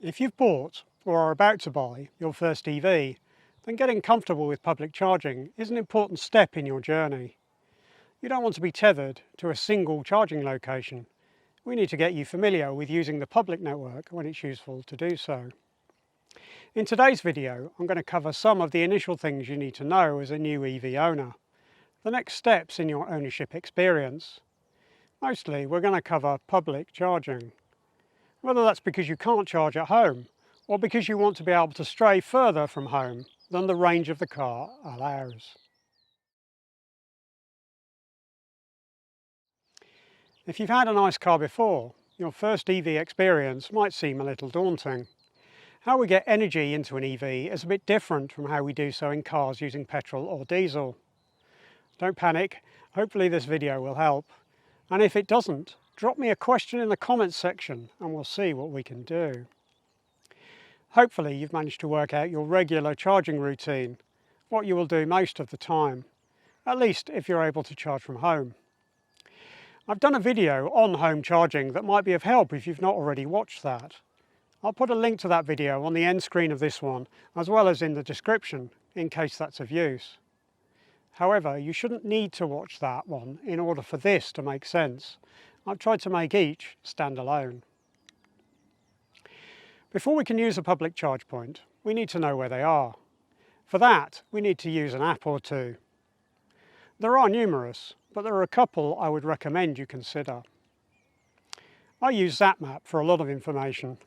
If you've bought or are about to buy your first EV, then getting comfortable with public charging is an important step in your journey. You don't want to be tethered to a single charging location. We need to get you familiar with using the public network when it's useful to do so. In today's video, I'm going to cover some of the initial things you need to know as a new EV owner, the next steps in your ownership experience. Mostly, we're going to cover public charging. Whether that's because you can't charge at home, or because you want to be able to stray further from home than the range of the car allows. If you've had a nice car before, your first EV experience might seem a little daunting. How we get energy into an EV is a bit different from how we do so in cars using petrol or diesel. Don't panic, hopefully this video will help. And if it doesn't, drop me a question in the comments section and we'll see what we can do. Hopefully you've managed to work out your regular charging routine, what you will do most of the time, at least if you're able to charge from home. I've done a video on home charging that might be of help if you've not already watched that. I'll put a link to that video on the end screen of this one, as well as in the description, in case that's of use. However, you shouldn't need to watch that one in order for this to make sense. I've tried to make each stand alone. Before we can use a public charge point, we need to know where they are. For that, we need to use an app or two. There are numerous, but there are a couple I would recommend you consider. I use ZapMap for a lot of information.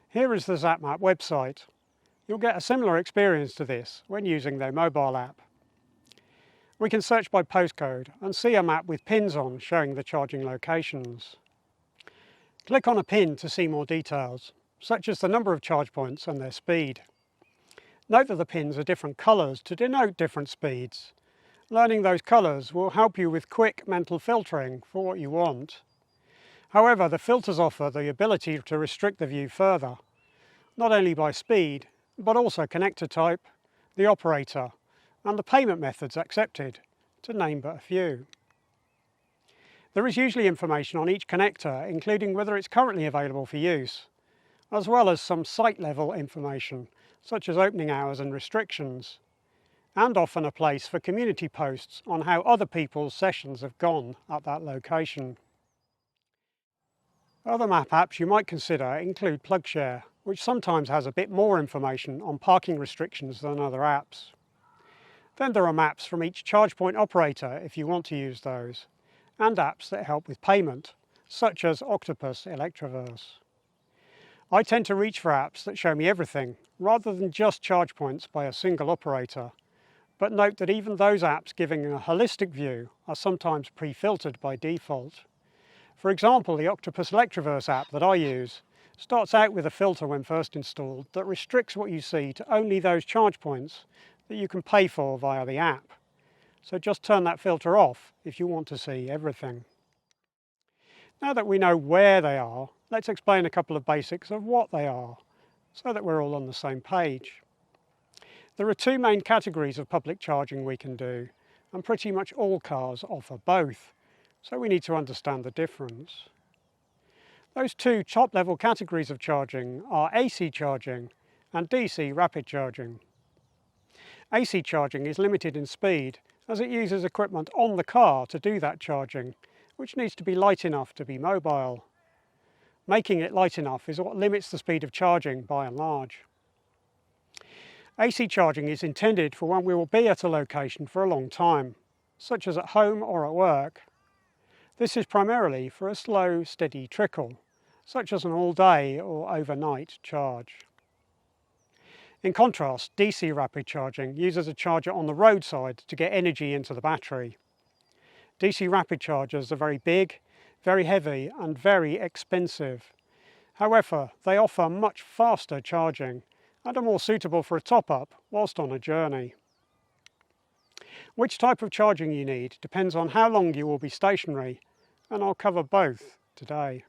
Here is the ZapMap website. You'll get a similar experience to this when using their mobile app. We can search by postcode and see a map with pins on showing the charging locations. Click on a pin to see more details, such as the number of charge points and their speed. Note that the pins are different colours to denote different speeds. Learning those colours will help you with quick mental filtering for what you want. However, the filters offer the ability to restrict the view further, not only by speed, but also connector type, the operator, and the payment methods accepted, to name but a few. There is usually information on each connector, including whether it's currently available for use, as well as some site-level information, such as opening hours and restrictions, and often a place for community posts on how other people's sessions have gone at that location. Other map apps you might consider include PlugShare, which sometimes has a bit more information on parking restrictions than other apps. Then there are maps from each ChargePoint operator if you want to use those, and apps that help with payment, such as Octopus Electroverse. I tend to reach for apps that show me everything, rather than just charge points by a single operator, but note that even those apps giving a holistic view are sometimes pre-filtered by default. For example, the Octopus Electroverse app that I use starts out with a filter when first installed that restricts what you see to only those charge points that you can pay for via the app. So just turn that filter off if you want to see everything. Now that we know where they are, let's explain a couple of basics of what they are, so that we're all on the same page. There are two main categories of public charging we can do, and pretty much all cars offer both, so we need to understand the difference. Those two top-level categories of charging are AC charging and DC rapid charging. AC charging is limited in speed as it uses equipment on the car to do that charging, which needs to be light enough to be mobile. Making it light enough is what limits the speed of charging by and large. AC charging is intended for when we will be at a location for a long time, such as at home or at work. This is primarily for a slow, steady trickle, such as an all-day or overnight charge. In contrast, DC rapid charging uses a charger on the roadside to get energy into the battery. DC rapid chargers are very big, very heavy and very expensive. However, they offer much faster charging and are more suitable for a top-up whilst on a journey. Which type of charging you need depends on how long you will be stationary, and I'll cover both today.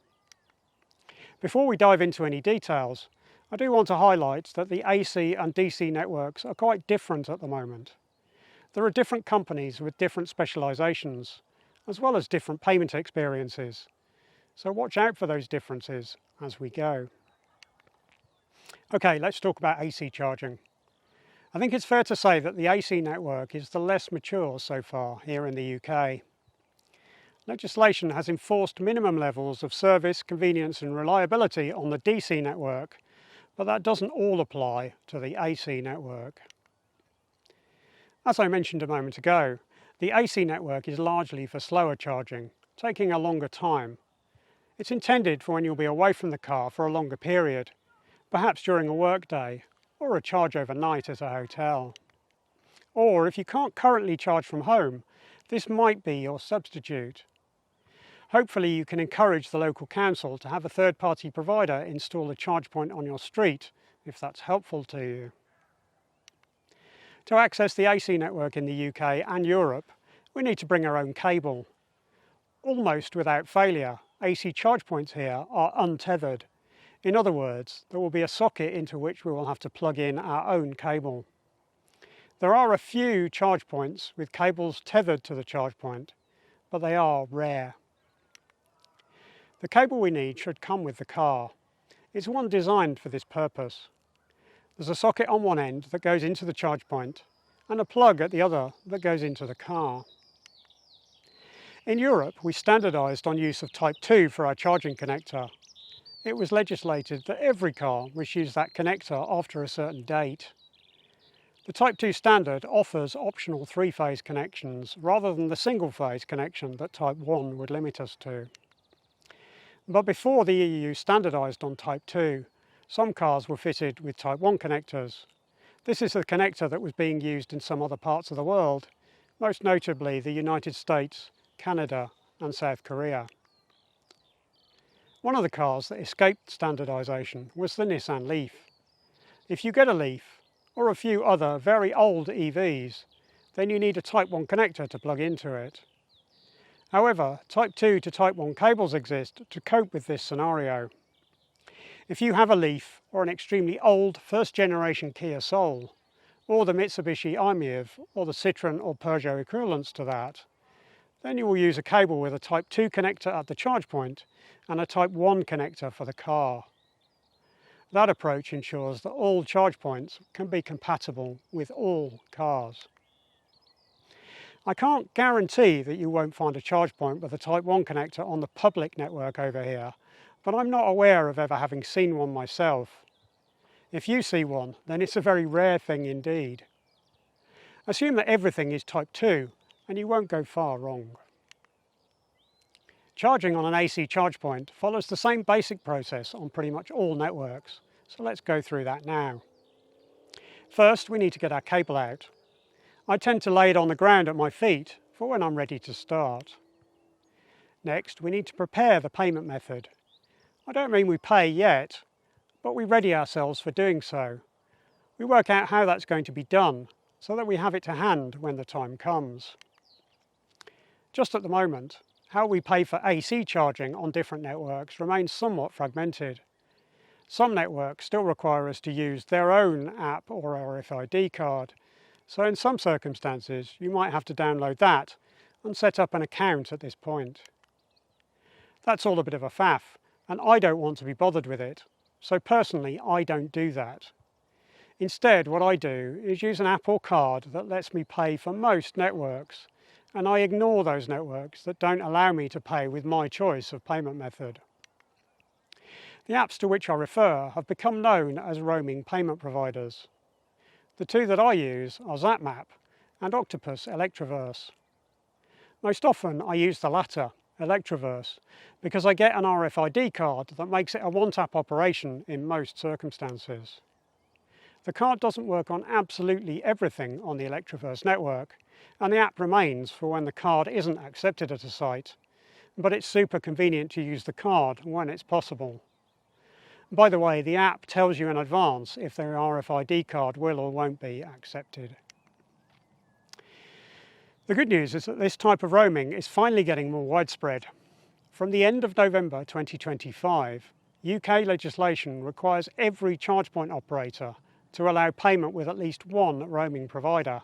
Before we dive into any details, I do want to highlight that the AC and DC networks are quite different at the moment. There are different companies with different specialisations, as well as different payment experiences, so watch out for those differences as we go. Okay, let's talk about AC charging. I think it's fair to say that the AC network is the less mature so far here in the UK. Legislation has enforced minimum levels of service, convenience and reliability on the DC network, but that doesn't all apply to the AC network. As I mentioned a moment ago, the AC network is largely for slower charging, taking a longer time. It's intended for when you'll be away from the car for a longer period, perhaps during a workday or a charge overnight at a hotel. Or if you can't currently charge from home, this might be your substitute. Hopefully you can encourage the local council to have a third-party provider install a charge point on your street, if that's helpful to you. To access the AC network in the UK and Europe, we need to bring our own cable. Almost without failure, AC charge points here are untethered. In other words, there will be a socket into which we will have to plug in our own cable. There are a few charge points with cables tethered to the charge point, but they are rare. The cable we need should come with the car. It's one designed for this purpose. There's a socket on one end that goes into the charge point and a plug at the other that goes into the car. In Europe, we standardised on use of Type 2 for our charging connector. It was legislated that every car must use that connector after a certain date. The Type 2 standard offers optional three-phase connections rather than the single-phase connection that Type 1 would limit us to. But before the EU standardised on Type 2, some cars were fitted with Type 1 connectors. This is the connector that was being used in some other parts of the world, most notably the United States, Canada and South Korea. One of the cars that escaped standardisation was the Nissan Leaf. If you get a Leaf, or a few other very old EVs, then you need a Type 1 connector to plug into it. However, Type 2 to Type 1 cables exist to cope with this scenario. If you have a Leaf or an extremely old first-generation Kia Soul, or the Mitsubishi i-MiEV, or the Citroën or Peugeot equivalents to that, then you will use a cable with a Type 2 connector at the charge point and a Type 1 connector for the car. That approach ensures that all charge points can be compatible with all cars. I can't guarantee that you won't find a charge point with a Type 1 connector on the public network over here, but I'm not aware of ever having seen one myself. If you see one, then it's a very rare thing indeed. Assume that everything is Type 2 and you won't go far wrong. Charging on an AC charge point follows the same basic process on pretty much all networks, so let's go through that now. First, we need to get our cable out. I tend to lay it on the ground at my feet for when I'm ready to start. Next, we need to prepare the payment method. I don't mean we pay yet, but we ready ourselves for doing so. We work out how that's going to be done so that we have it to hand when the time comes. Just at the moment, how we pay for AC charging on different networks remains somewhat fragmented. Some networks still require us to use their own app or RFID card, so in some circumstances you might have to download that and set up an account at this point. That's all a bit of a faff, and I don't want to be bothered with it, so personally I don't do that. Instead, what I do is use an app or card that lets me pay for most networks, and I ignore those networks that don't allow me to pay with my choice of payment method. The apps to which I refer have become known as roaming payment providers. The two that I use are ZapMap and Octopus Electroverse. Most often I use the latter, Electroverse, because I get an RFID card that makes it a one-tap operation in most circumstances. The card doesn't work on absolutely everything on the Electroverse network, and the app remains for when the card isn't accepted at a site, but it's super convenient to use the card when it's possible. By the way, the app tells you in advance if the RFID card will or won't be accepted. The good news is that this type of roaming is finally getting more widespread. From the end of November 2025, UK legislation requires every ChargePoint operator to allow payment with at least one roaming provider.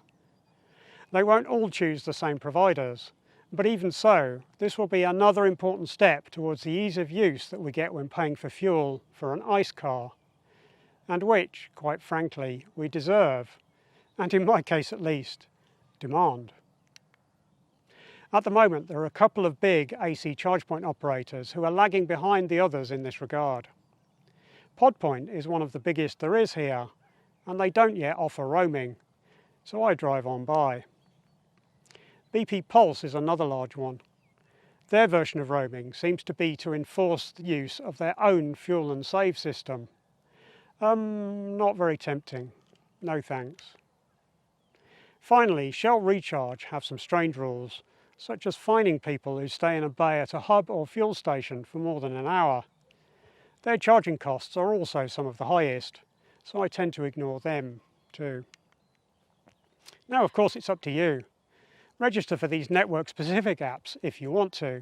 They won't all choose the same providers, but even so, this will be another important step towards the ease of use that we get when paying for fuel for an ICE car. and which, quite frankly, we deserve, and in my case at least, demand. At the moment, there are a couple of big AC charge point operators who are lagging behind the others in this regard. PodPoint is one of the biggest there is here, and they don't yet offer roaming, so I drive on by. BP Pulse is another large one. Their version of roaming seems to be to enforce the use of their own fuel and save system. Not very tempting. No thanks. Finally, Shell Recharge have some strange rules, such as fining people who stay in a bay at a hub or fuel station for more than an hour. Their charging costs are also some of the highest, so I tend to ignore them too. Now, of course, it's up to you. Register for these network-specific apps if you want to.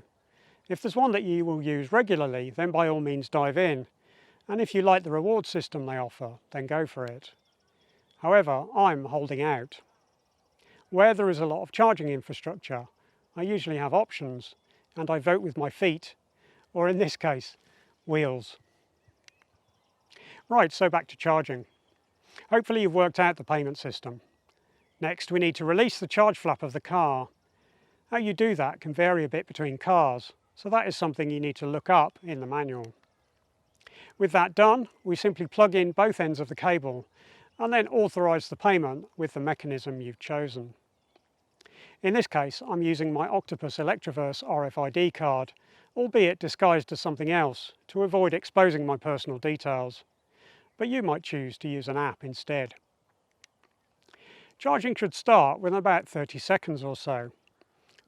If there's one that you will use regularly, then by all means dive in. And if you like the reward system they offer, then go for it. However, I'm holding out. Where there is a lot of charging infrastructure, I usually have options, and I vote with my feet, or in this case, wheels. Right, so back to charging. Hopefully you've worked out the payment system. Next, we need to release the charge flap of the car. How you do that can vary a bit between cars, so that is something you need to look up in the manual. With that done, we simply plug in both ends of the cable and then authorise the payment with the mechanism you've chosen. In this case, I'm using my Octopus Electroverse RFID card, albeit disguised as something else, to avoid exposing my personal details. But you might choose to use an app instead. Charging should start within about 30 seconds or so.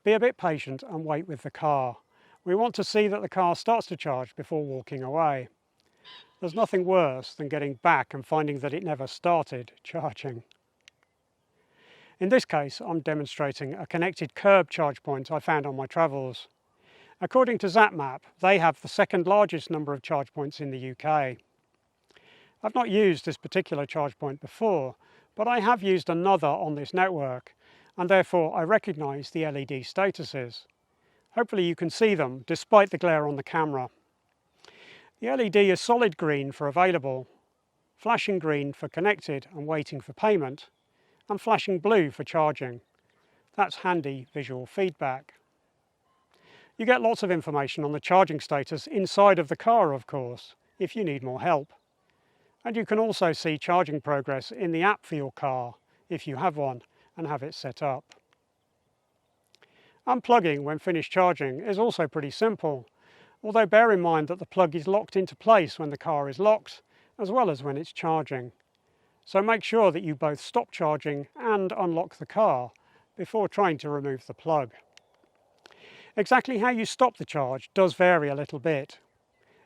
Be a bit patient and wait with the car. We want to see that the car starts to charge before walking away. There's nothing worse than getting back and finding that it never started charging. In this case, I'm demonstrating a connected curb charge point I found on my travels. According to ZapMap, they have the second largest number of charge points in the UK. I've not used this particular charge point before, but I have used another on this network, and therefore I recognise the LED statuses. Hopefully you can see them, despite the glare on the camera. The LED is solid green for available, flashing green for connected and waiting for payment, and flashing blue for charging. That's handy visual feedback. You get lots of information on the charging status inside of the car, of course, if you need more help. And you can also see charging progress in the app for your car, if you have one, and have it set up. Unplugging when finished charging is also pretty simple, although bear in mind that the plug is locked into place when the car is locked, as well as when it's charging. So make sure that you both stop charging and unlock the car before trying to remove the plug. Exactly how you stop the charge does vary a little bit.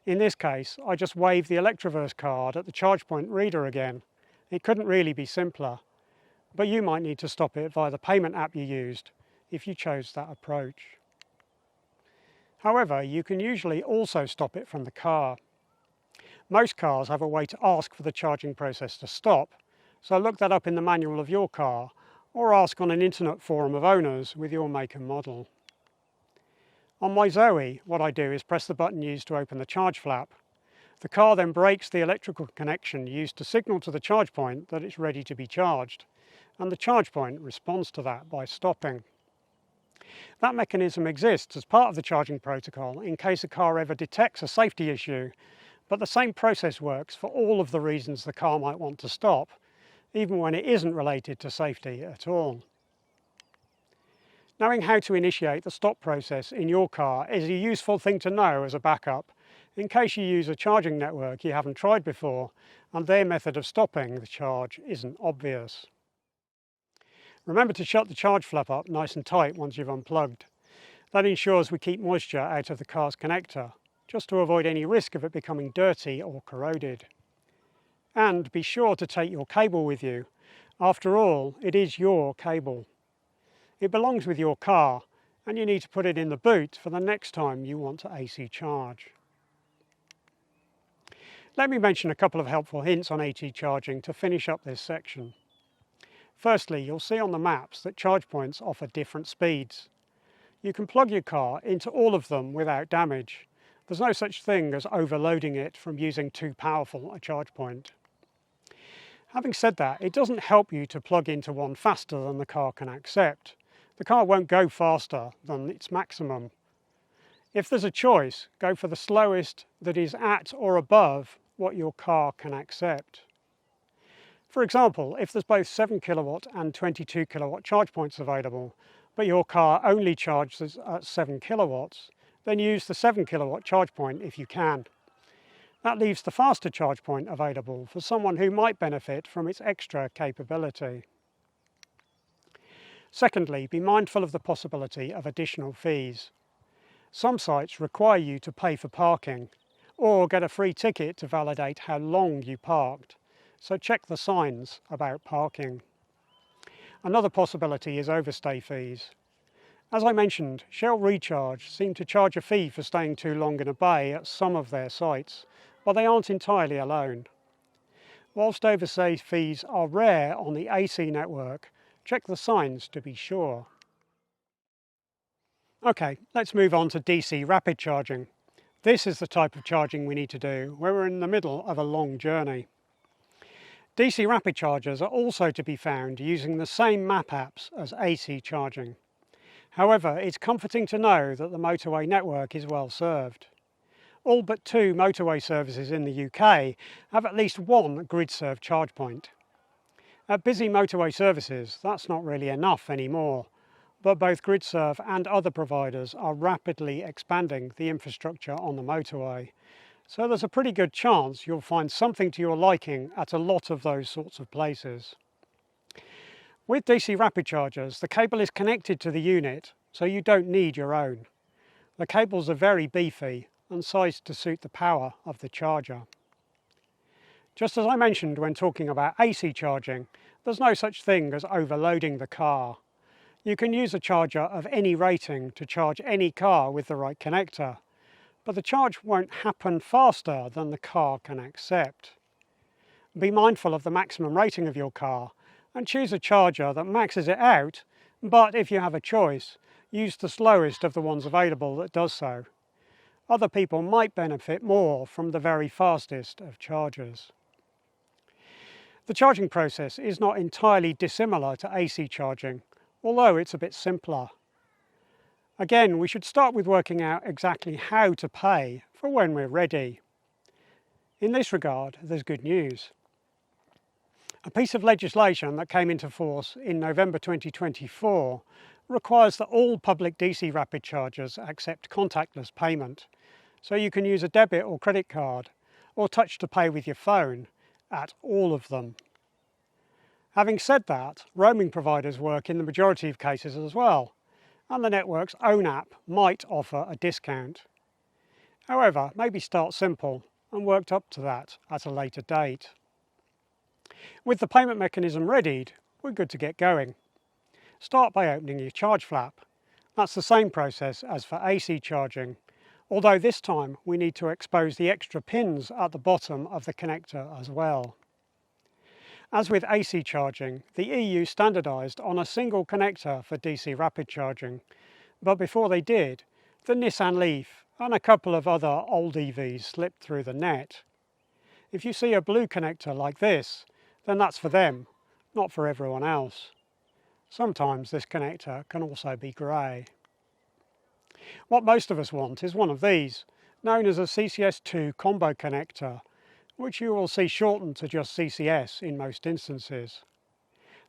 In this case, I just waved the Electroverse card at the Chargepoint reader again. It couldn't really be simpler, but you might need to stop it via the payment app you used if you chose that approach. However, you can usually also stop it from the car. Most cars have a way to ask for the charging process to stop, so look that up in the manual of your car, or ask on an internet forum of owners with your make and model. On my Zoe, what I do is press the button used to open the charge flap. The car then breaks the electrical connection used to signal to the charge point that it's ready to be charged, and the charge point responds to that by stopping. That mechanism exists as part of the charging protocol in case a car ever detects a safety issue, but the same process works for all of the reasons the car might want to stop, even when it isn't related to safety at all. Knowing how to initiate the stop process in your car is a useful thing to know as a backup, in case you use a charging network you haven't tried before and their method of stopping the charge isn't obvious. Remember to shut the charge flap up nice and tight once you've unplugged. That ensures we keep moisture out of the car's connector, just to avoid any risk of it becoming dirty or corroded. And be sure to take your cable with you. After all, it is your cable. It belongs with your car, and you need to put it in the boot for the next time you want to AC charge. Let me mention a couple of helpful hints on AC charging to finish up this section. Firstly, you'll see on the maps that charge points offer different speeds. You can plug your car into all of them without damage. There's no such thing as overloading it from using too powerful a charge point. Having said that, it doesn't help you to plug into one faster than the car can accept. The car won't go faster than its maximum. If there's a choice, go for the slowest that is at or above what your car can accept. For example, if there's both 7 kilowatt and 22 kilowatt charge points available, but your car only charges at 7 kilowatts, then use the 7 kilowatt charge point if you can. That leaves the faster charge point available for someone who might benefit from its extra capability. Secondly, be mindful of the possibility of additional fees. Some sites require you to pay for parking or get a free ticket to validate how long you parked, so check the signs about parking. Another possibility is overstay fees. As I mentioned, Shell Recharge seem to charge a fee for staying too long in a bay at some of their sites, but they aren't entirely alone. Whilst overstay fees are rare on the AC network, check the signs to be sure. Okay, let's move on to DC rapid charging. This is the type of charging we need to do when we're in the middle of a long journey. DC rapid chargers are also to be found using the same map apps as AC charging. However, it's comforting to know that the motorway network is well served. All but 2 motorway services in the UK have at least one Gridserve charge point. At busy motorway services, that's not really enough anymore, but both Gridserve and other providers are rapidly expanding the infrastructure on the motorway, so there's a pretty good chance you'll find something to your liking at a lot of those sorts of places. With DC rapid chargers, the cable is connected to the unit, so you don't need your own. The cables are very beefy and sized to suit the power of the charger. Just as I mentioned when talking about AC charging, there's no such thing as overloading the car. You can use a charger of any rating to charge any car with the right connector, but the charge won't happen faster than the car can accept. Be mindful of the maximum rating of your car and choose a charger that maxes it out, but if you have a choice, use the slowest of the ones available that does so. Other people might benefit more from the very fastest of chargers. The charging process is not entirely dissimilar to AC charging, although it's a bit simpler. Again, we should start with working out exactly how to pay for when we're ready. In this regard, there's good news. A piece of legislation that came into force in November 2024 requires that all public DC rapid chargers accept contactless payment, so you can use a debit or credit card or touch to pay with your phone at all of them. Having said that, roaming providers work in the majority of cases as well, and the network's own app might offer a discount. However, maybe start simple and work up to that at a later date. With the payment mechanism readied, we're good to get going. Start by opening your charge flap. That's the same process as for AC charging, although this time we need to expose the extra pins at the bottom of the connector as well. As with AC charging, the EU standardised on a single connector for DC rapid charging, but before they did, the Nissan Leaf and a couple of other old EVs slipped through the net. If you see a blue connector like this, then that's for them, not for everyone else. Sometimes this connector can also be grey. What most of us want is one of these, known as a CCS2 combo connector, which you will see shortened to just CCS in most instances.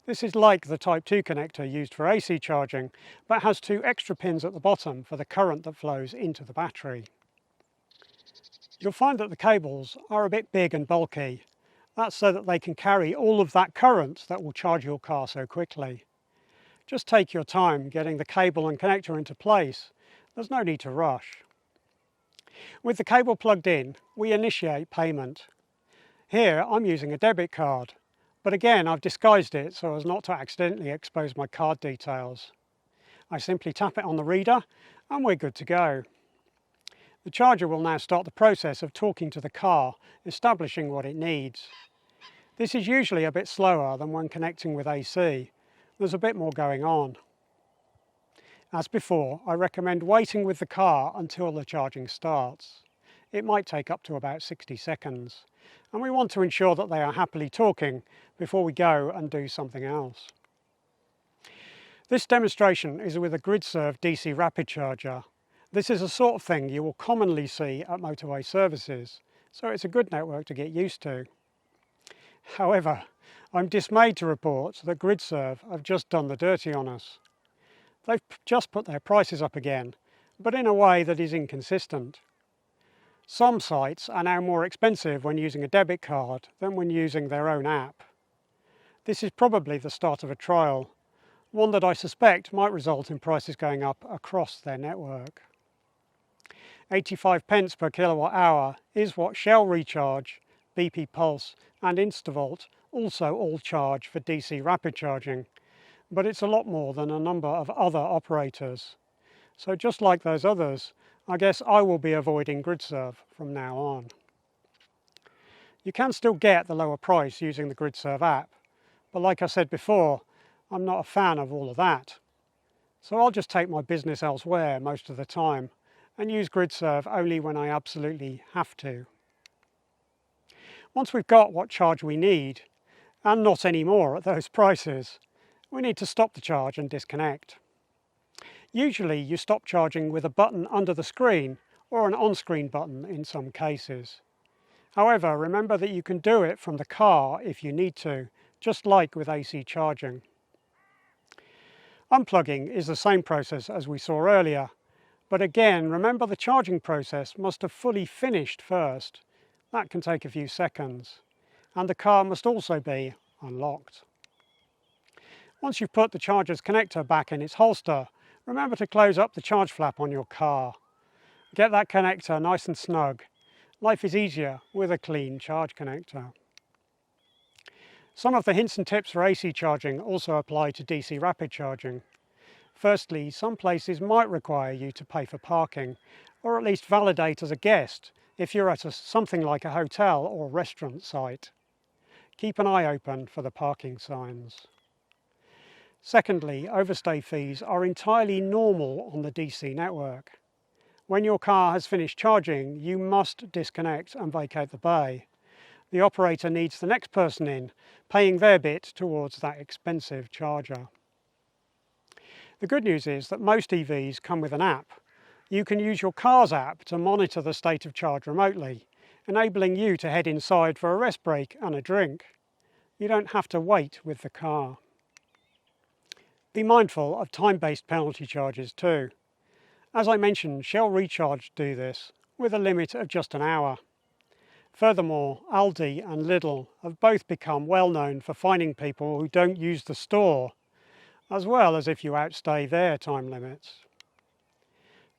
This is like the Type 2 connector used for AC charging, but has 2 extra pins at the bottom for the current that flows into the battery. You'll find that the cables are a bit big and bulky. That's so that they can carry all of that current that will charge your car so quickly. Just take your time getting the cable and connector into place. There's no need to rush. With the cable plugged in, we initiate payment. Here I'm using a debit card, but again I've disguised it so as not to accidentally expose my card details. I simply tap it on the reader and we're good to go. The charger will now start the process of talking to the car, establishing what it needs. This is usually a bit slower than when connecting with AC. There's a bit more going on. As before, I recommend waiting with the car until the charging starts. It might take up to about 60 seconds, and we want to ensure that they are happily talking before we go and do something else. This demonstration is with a Gridserve DC rapid charger. This is the sort of thing you will commonly see at motorway services, so it's a good network to get used to. However, I'm dismayed to report that Gridserve have just done the dirty on us. They've just put their prices up again, but in a way that is inconsistent. Some sites are now more expensive when using a debit card than when using their own app. This is probably the start of a trial, one that I suspect might result in prices going up across their network. 85 pence per kilowatt hour is what Shell Recharge, BP Pulse and Instavolt also all charge for DC rapid charging, but it's a lot more than a number of other operators. So just like those others, I guess I will be avoiding Gridserve from now on. You can still get the lower price using the Gridserve app, but like I said before, I'm not a fan of all of that. So I'll just take my business elsewhere most of the time and use Gridserve only when I absolutely have to. Once we've got what charge we need, and not any more at those prices, we need to stop the charge and disconnect. Usually you stop charging with a button under the screen or an on-screen button in some cases. However, remember that you can do it from the car if you need to, just like with AC charging. Unplugging is the same process as we saw earlier, but again, remember the charging process must have fully finished first. That can take a few seconds, and the car must also be unlocked. Once you've put the charger's connector back in its holster, remember to close up the charge flap on your car. Get that connector nice and snug. Life is easier with a clean charge connector. Some of the hints and tips for AC charging also apply to DC rapid charging. Firstly, some places might require you to pay for parking, or at least validate as a guest if you're at something like a hotel or restaurant site. Keep an eye open for the parking signs. Secondly, overstay fees are entirely normal on the DC network. When your car has finished charging, you must disconnect and vacate the bay. The operator needs the next person in, paying their bit towards that expensive charger. The good news is that most EVs come with an app. You can use your car's app to monitor the state of charge remotely, enabling you to head inside for a rest break and a drink. You don't have to wait with the car. Be mindful of time-based penalty charges too. As I mentioned, Shell Recharge do this with a limit of just an hour. Furthermore, Aldi and Lidl have both become well known for fining people who don't use the store, as well as if you outstay their time limits.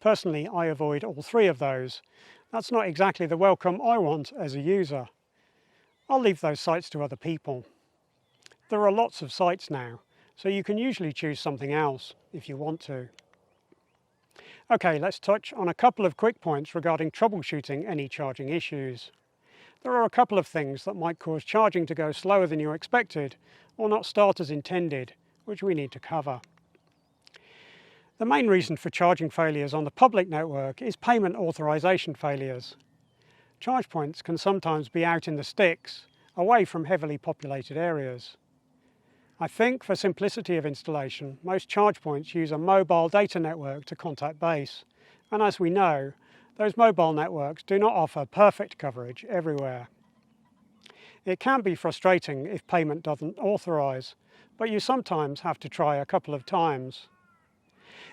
Personally, I avoid all three of those. That's not exactly the welcome I want as a user. I'll leave those sites to other people. There are lots of sites now, so you can usually choose something else if you want to. Okay, let's touch on a couple of quick points regarding troubleshooting any charging issues. There are a couple of things that might cause charging to go slower than you expected or not start as intended, which we need to cover. The main reason for charging failures on the public network is payment authorization failures. Charge points can sometimes be out in the sticks, away from heavily populated areas. I think for simplicity of installation, most charge points use a mobile data network to contact base, and as we know, those mobile networks do not offer perfect coverage everywhere. It can be frustrating if payment doesn't authorize, but you sometimes have to try a couple of times.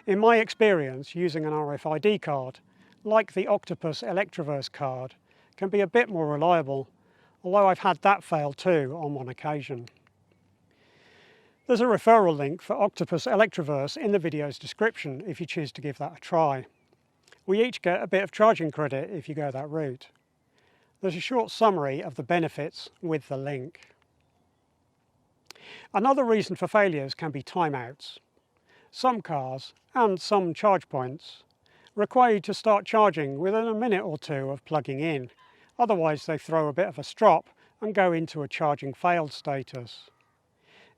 In my experience, using an RFID card, like the Octopus Electroverse card, can be a bit more reliable, although I've had that fail too on one occasion. There's a referral link for Octopus Electroverse in the video's description if you choose to give that a try. We each get a bit of charging credit if you go that route. There's a short summary of the benefits with the link. Another reason for failures can be timeouts. Some cars, and some charge points, require you to start charging within a minute or two of plugging in. Otherwise they throw a bit of a strop and go into a charging failed status.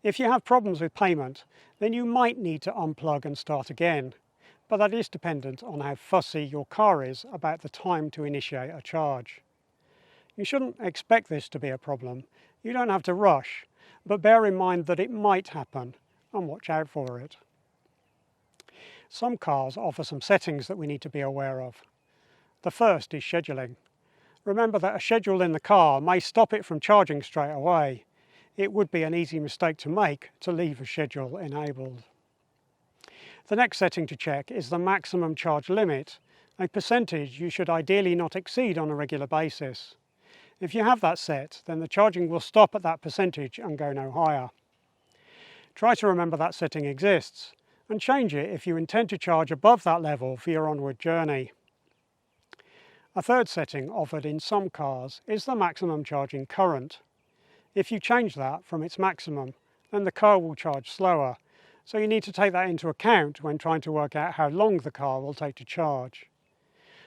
If you have problems with payment, then you might need to unplug and start again, but that is dependent on how fussy your car is about the time to initiate a charge. You shouldn't expect this to be a problem. You don't have to rush, but bear in mind that it might happen and watch out for it. Some cars offer some settings that we need to be aware of. The first is scheduling. Remember that a schedule in the car may stop it from charging straight away. It would be an easy mistake to make to leave a schedule enabled. The next setting to check is the maximum charge limit, a percentage you should ideally not exceed on a regular basis. If you have that set, then the charging will stop at that percentage and go no higher. Try to remember that setting exists and change it if you intend to charge above that level for your onward journey. A third setting offered in some cars is the maximum charging current. If you change that from its maximum, then the car will charge slower, so you need to take that into account when trying to work out how long the car will take to charge.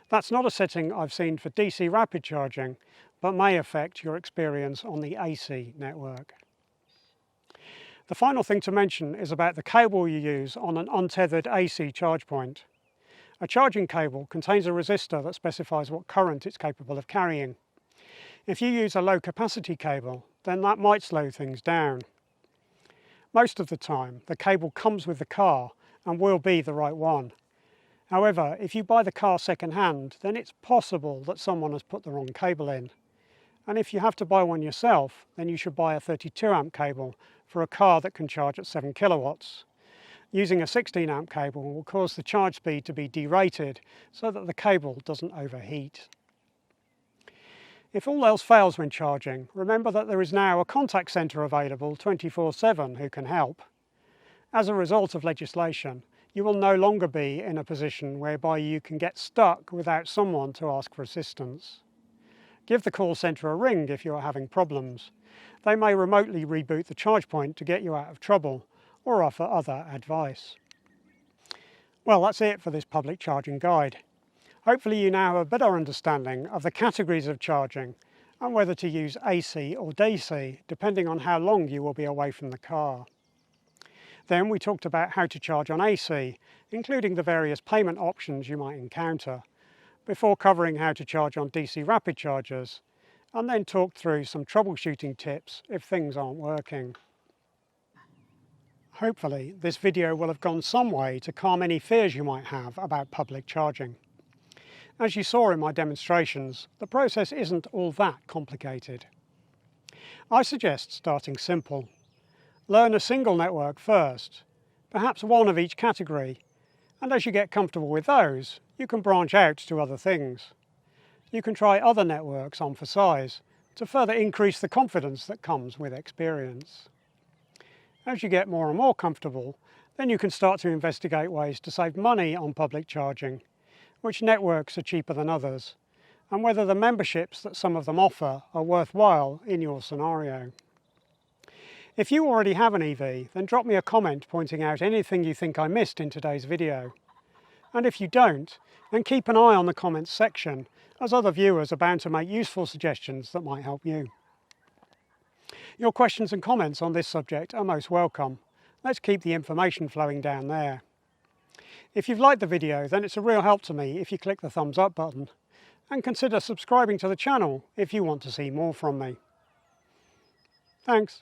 That's not a setting I've seen for DC rapid charging, but may affect your experience on the AC network. The final thing to mention is about the cable you use on an untethered AC charge point. A charging cable contains a resistor that specifies what current it's capable of carrying. If you use a low capacity cable, then that might slow things down. Most of the time, the cable comes with the car and will be the right one. However, if you buy the car second hand, then it's possible that someone has put the wrong cable in. And if you have to buy one yourself, then you should buy a 32 amp cable for a car that can charge at 7 kilowatts. Using a 16 amp cable will cause the charge speed to be derated so that the cable doesn't overheat. If all else fails when charging, remember that there is now a contact centre available 24/7 who can help. As a result of legislation, you will no longer be in a position whereby you can get stuck without someone to ask for assistance. Give the call centre a ring if you are having problems. They may remotely reboot the charge point to get you out of trouble or offer other advice. Well, that's it for this public charging guide. Hopefully you now have a better understanding of the categories of charging and whether to use AC or DC depending on how long you will be away from the car. Then we talked about how to charge on AC, including the various payment options you might encounter, before covering how to charge on DC rapid chargers, and then talked through some troubleshooting tips if things aren't working. Hopefully this video will have gone some way to calm any fears you might have about public charging. As you saw in my demonstrations, the process isn't all that complicated. I suggest starting simple. Learn a single network first, perhaps one of each category, and as you get comfortable with those, you can branch out to other things. You can try other networks on for size to further increase the confidence that comes with experience. As you get more and more comfortable, then you can start to investigate ways to save money on public charging, which networks are cheaper than others, and whether the memberships that some of them offer are worthwhile in your scenario. If you already have an EV, then drop me a comment pointing out anything you think I missed in today's video. And if you don't, then keep an eye on the comments section, as other viewers are bound to make useful suggestions that might help you. Your questions and comments on this subject are most welcome. Let's keep the information flowing down there. If you've liked the video, then it's a real help to me if you click the thumbs up button, and consider subscribing to the channel if you want to see more from me. Thanks.